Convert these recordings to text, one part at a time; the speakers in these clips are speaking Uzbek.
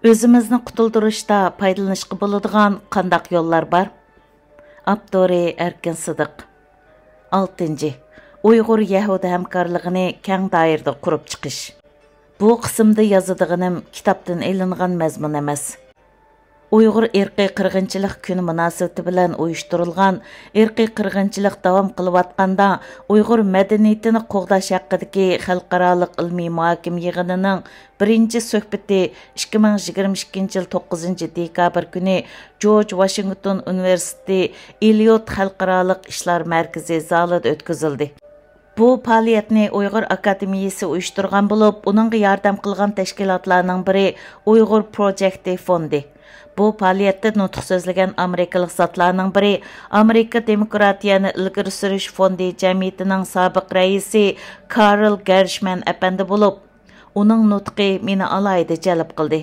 Özümüzni qutuldurishda foydalanishga bo'ladigan qandaq yo'llar bor? Abdori Erkin Sidiq. 6. Uyg'ur Yahudi hamkorligini keng doirada qurib chiqish. Bu qismda yozadiganim kitobdan elingan mazmun emas. Uyg'ur irqiy qirg'inchilik kuni munosabati bilan uyushtirilgan irqiy qirg'inchilik davom qilayotganda Uyg'ur madaniyatini qo'g'dash haqidagi xalqaroliq ilmiy muhokama yig'inining birinchi suhbati 2022 yil 9 dekabr kuni George Washington Universiteti Eliot xalqaroliq ishlar markazi zalida o'tkazildi. Bu faoliyatni Uyg'ur akademiyasi uyushtirgan bo'lib, uningga yordam qilgan tashkilotlarning biri Uyg'ur Project fondi. Bu faoliyatda nutq so'zlagan amerikalik zotlarning biri Amerika Demokratiyani ilgari surish fondi jamiyatining sobiq raisi Karl Gershman apandi bo'lib, uning nutqi meni alayda jalb qildi.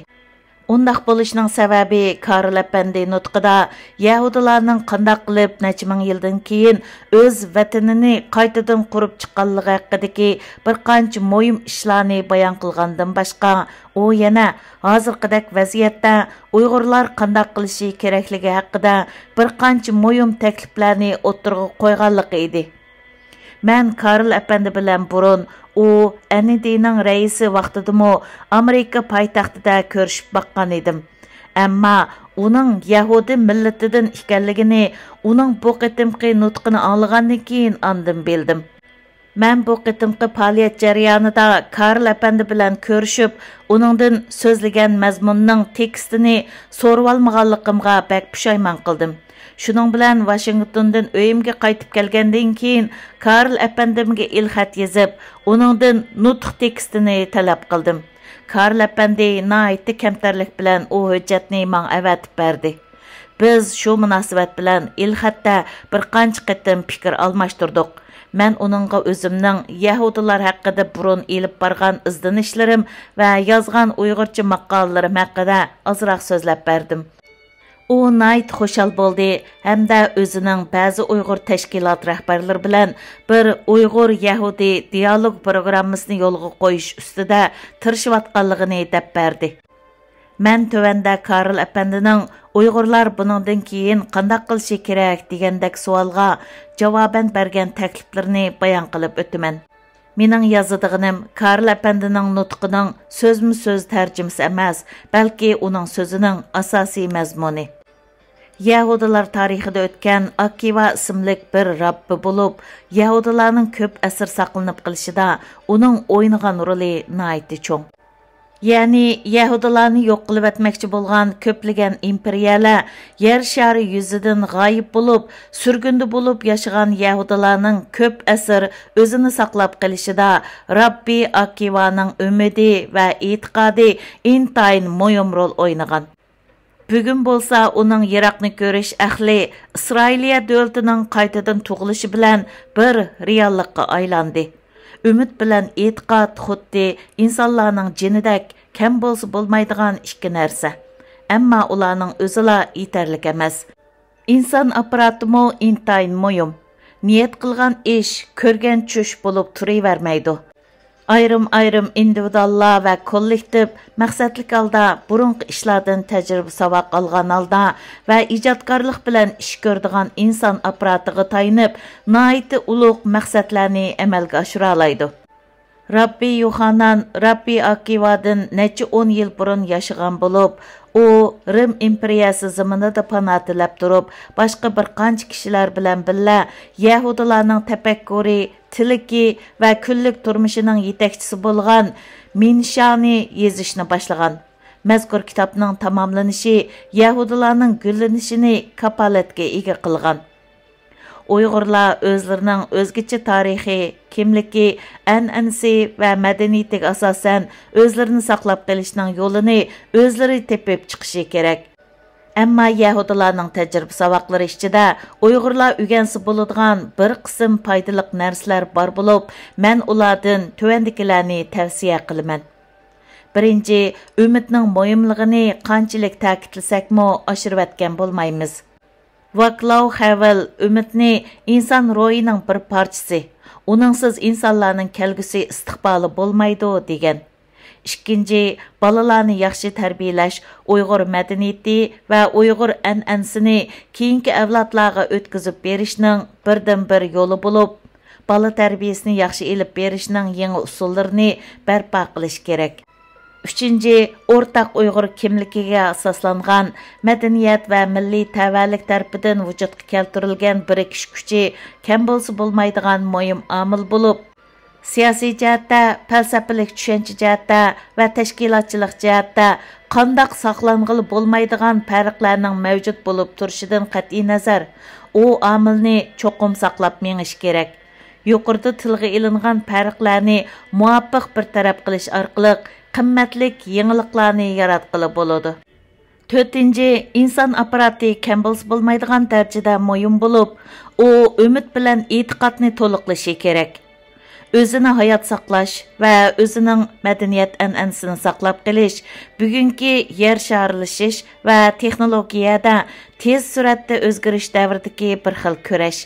Undaq bo'lishning sababi Karl apandi nutqida Yahudilarning qandaq qilib necha ming yildan keyin o'z vatanini qaytadan qurib chiqqanligi haqidagi bir qancha muhim ishlarni bayon qilgandan boshqa, u yana hozirgidek vaziyatda Uyg'urlar qandaq qilishi kerakligi haqida bir qancha muhim takliflarni o'tirg'a qo'yganligi edi. Men Karl apandi bilan burun u ND'ning raisi vaqtidami Amerika poytaxtida ko'rishib baqqan edim. Ammo uning Yahudi millatidan ekanligini uning bu qitimqi nutqini olgandan keyin andan bildim. Men bu qitimqi faoliyat jarayonida Karl apandi bilan ko'rishib, uningdan so'zlagan mazmunning tekstini so'rab olmaganligimga bak pushaymon qildim. Shuning bilan Washingtondan uyimga qaytib kelgandan keyin Karl apandimga ilxat yozib, uningdan nutq tekstini talab qildim. Karl apandi nihoyatda kamtarlik bilan u hujjatni menga avatib berdi. Biz shu munosabat bilan ilxatda bir qancha qitim fikr almashtirdik. Men uningga o'zimning Yahudilar haqida burun elib borgan izlanishlarim va yozgan Uyg'urcha maqolalarim haqida ozroq so'zlab berdim. U nayt xoşal bo'ldi hamda o'zining ba'zi Uyg'ur tashkilot rahbarlari bilan bir Uyg'ur Yahudi dialog programmasini yo'lga qo'yish ustida tirishayotganligini deb berdi. Men tövanda Karl apandining Uyg'urlar buningdan keyin qanday qilishi kerak degandek savolga javoban bergan takliflarini bayon qilib o'taman. Mening yozadiganim Karl apandining nutqining so'zma-so'z tarjimasi emas, balki uning so'zining asosiy mazmuni. Yahudilar tarixida o'tgan Akiva ismli bir Rabbi bo'lib, Yahudilarning ko'p asr saqlanib qilishida uning o'ynagan roli nihoyatda cho'ng. Ya'ni Yahudilarni yo'q qilib etmoqchi bo'lgan ko'plagan imperiyalar yer shari yuzidan g'oyib bo'lib, surgunda bo'lib yashagan Yahudilarning ko'p asr o'zini saqlab qilishida Rabbi Akivaning umidi va e'tiqodi intayin muhim rol o'ynagan. Bugun bo'lsa uning Iroqni ko'rish ahli Isroiliya davlatining qaytadan tug'ilishi bilan bir reallikka aylandi. Umid bilan e'tiqod xuddi insonlarning jinidak kam bo'lsa bo'lmaydigan ikki narsa. Ammo ularning o'zila yetarli emas. Inson apparatimi intayin muhim. Niyat qilgan ish ko'rgan tush bo'lib turavermaydi. Ayrım individuallar va kollektiv maqsadlik holda burunqi ishlardan tajriba savoq olgan holda va ijodkorlik bilan ish ko'radigan inson apparatiga tayinib, nihoyatda ulug' maqsadlarni amalga oshira oladi. Rabbi Yohanan Rabbi Akivadan necha 10 yil burun yashagan bo'lib, u Rim imperiyasi zamonida panoh tilab turib, boshqa bir qancha kishilar bilan birga Yahudilarning tafakkuri, tiliki va kunlik turmushining yetakchisi bo'lgan Minshani yezishni boshlagan. Mazkur kitobning tamomlanishi Yahudilarning gullanishini kapolatga ega qilgan. Uyg'urlar o'zlarining o'zgacha tarixiy, kimligi, an'anasi va madaniyatiga asosan o'zlarini saqlab qolishning yo'lini o'zlari tepib chiqishi kerak. Ammo Yahudilarning tajriba savoqlari ichida Uyg'urlar o'rgansa bo'ladigan bir qism foydali narsalar bor bo'lib, men ulardan tuvandikilarni tavsiya qilaman. Birinchi, umidning muhimligini qanchalik ta'kidlasakmi oshirib o'tgan bo'lmaymiz. Vaclav Havel umidni inson ro'yining bir parchasi, uningsiz insonlarning kelgusi istiqboli bo'lmaydi degan. İkinci, balalarni yaxshi tarbiyalash, Uyg'ur madaniyati va Uyg'ur an'anasini keyingi avlodlarga o'tkazib berishning birdan-bir yo'li bo'lib, bala tarbiyasini yaxshi elib berishning yangi usullarini barpo qilish kerak. Üçüncü, ortaq Uyghur kimligiga asoslangan madaniyat va milliy tavallik tarafidan vujudga keltirilgan birikish kuchi kam bo'lsa bo'lmaydigan muhim omil bo'lib, siyosiy jihatda, falsafalik tushuncha jihatda va tashkilotchilik jihatda qandoq saqlanғылы bo'lmaydigan farqlarning mavjud bo'lib turishidan qat'iy nazar, u omilni cho'qim saqlab mengish kerak. Yuqorida tilga ilingan farqlarni muvofiq bir taraf qilish orqali qimmatlik yangiliklarni yaratqili bo'ladi. 4-nji, inson apparati kam bo'lsa bo'lmaydigan darajada muhim bo'lib, u umid bilan e'tiqodni to'liqlashi kerak. O'zini hayot saqlash va o'zining madaniyat an'anasini saqlab qolish bugungi yer sharilishish va texnologiyada tez suratda o'zgarish davridagi bir xil kurash.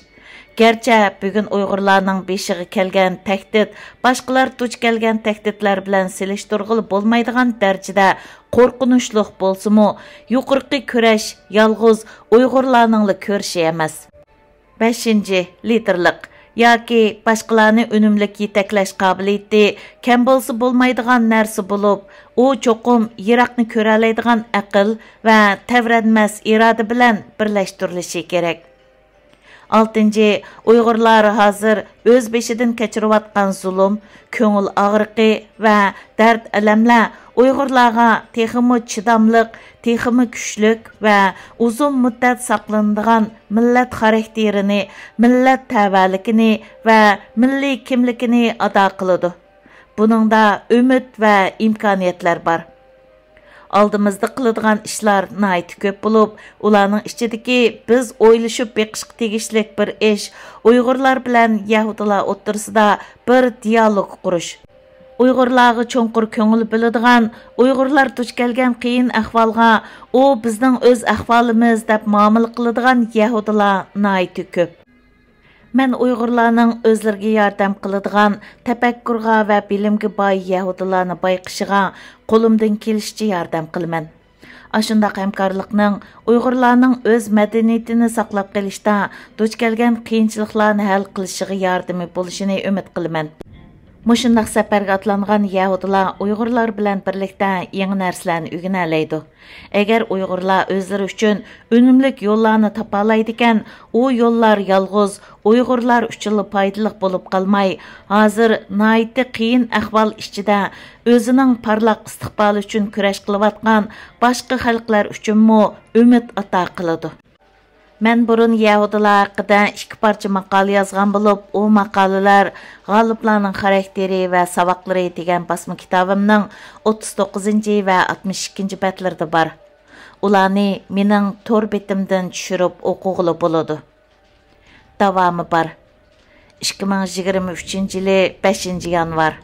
Gerçi bugün Uyg'urlarning beshiga kelgan tahdid boshqalar duch kelgan tahdidlar bilan selishtirg'ili bo'lmaydigan darajada qo'rqinchli bo'lsa-mu, yuqorqi kurash yolg'iz Uyg'urlarning ko'rishi emas. 5-nji, liderlik yoki boshqalarni unumlik yetaklash qobiliyati kam bo'lsa bo'lmaydigan narsa bo'lib, u cho'qim yiroqni ko'ra oladigan aql va tavranmas iroda bilan birlashtirilishi kerak. 6-nji, Uyg'urlar hozir o'z beshidan kechirayotgan zulm, ko'ngil og'riqi va dard alamlar Uyg'urlarga texmi chidamliq, texmi kuchlik va uzun muddat saqlanadigan millat xarakterini, millat tavalligini va milliy kimligini ado qiladi. Buningda umid va imkoniyatlar bor. Aldımızda qıladigan ishlar nayt ko'p bo'lib, ularning ichidagi biz o'ylashib beqishga tegishlik bir ish Uyg'urlar bilan Yahudilar o'rtasida bir dialog qurish. Uyg'urlarga cho'nqur ko'ngil biladigan, Uyg'urlar duch kelgan qiyin ahvolga u bizning o'z ahvolimiz deb muomala qiladigan Yahudilar nayt ko'p. Men Uyg'urlarning o'zlariga yordam qiladigan, tafakkurga va bilimga boy Yahudilarni bayqishiga qo'limdan kelishicha yordam qilaman. Ashundaq hamkorlikning Uyg'urlarning o'z madaniyatini saqlab qolishda duch kelgan qiyinchiliklarni hal qilishiga yordami bo'lishini umid qilaman. Mushundaq safarga atlangan Yahudilar Uyg'urlar bilan birlikda yangi narsalarni o'rganalaydi. Agar Uyg'urlar o'zlari uchun unumlik yo'llarni topa oladigan, u yo'llar yolg'iz Uyg'urlar uchun foydali bo'lib qolmay, hozir nihoyatda qiyin ahvol ichida o'zining parlaq istiqboli uchun kurash qilayotgan boshqa xalqlar uchunmi umid ato qiladi. Men burun Yahudilar haqida 2 parcha maqola yozgan bo'lib, u maqolalar G'oliblarning xarakteri va saboqlari degan basma kitobimning 39 va 62 betlarida bor. Ularni mening tor betimdan tushirib o'qig'ili bo'ladi. Davomi bor. 2023 yili 5 yanvar